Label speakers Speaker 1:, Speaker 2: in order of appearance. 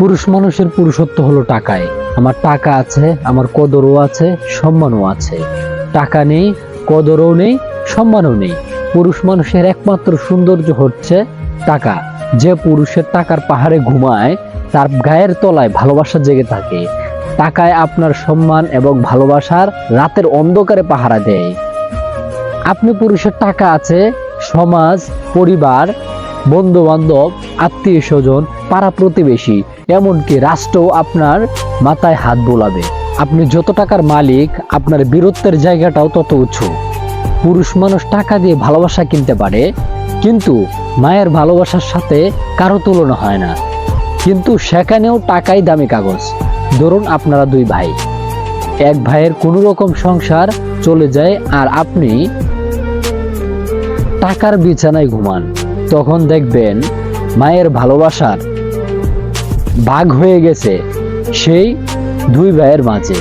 Speaker 1: পুরুষ মানুষের পুরুষত্ব হলো টাকায়। আমার টাকা আছে, আমার কদরও আছে, সম্মানও আছে। টাকা নেই, কদরও নেই, সম্মানও নেই। পুরুষ মানুষের একমাত্র সৌন্দর্য হচ্ছে টাকা। যে পুরুষের টাকার পাহাড়ে ঘুমায় তার গায়ের তলায় ভালোবাসা জেগে থাকে। টাকায় আপনার সম্মান এবং ভালোবাসার রাতের অন্ধকারে পাহারা দেয়। আপনি পুরুষের টাকা আছে, সমাজ, পরিবার, বন্ধু বান্ধব, আত্মীয় স্বজন, পাড়া প্রতিবেশী, এমনকি রাষ্ট্রও আপনার মাথায় হাত বোলাবে। আপনি যত টাকার মালিক, আপনার বীরত্বের জায়গাটাও তত উঁচু। পুরুষ মানুষ টাকা দিয়ে ভালোবাসা কিনতে পারে, কিন্তু মায়ের ভালোবাসার সাথে কারো তুলনা হয় না। কিন্তু সেখানেও টাকাই দামি কাগজ। ধরুন আপনারা দুই ভাই, এক ভাইয়ের কোনো রকম সংসার চলে যায় আর আপনি টাকার বিছানায় ঘুমান, তখন দেখবেন মায়ের ভালোবাসার ভাগ হয়ে গেছে সেই দুই ভাইয়ের মাঝে।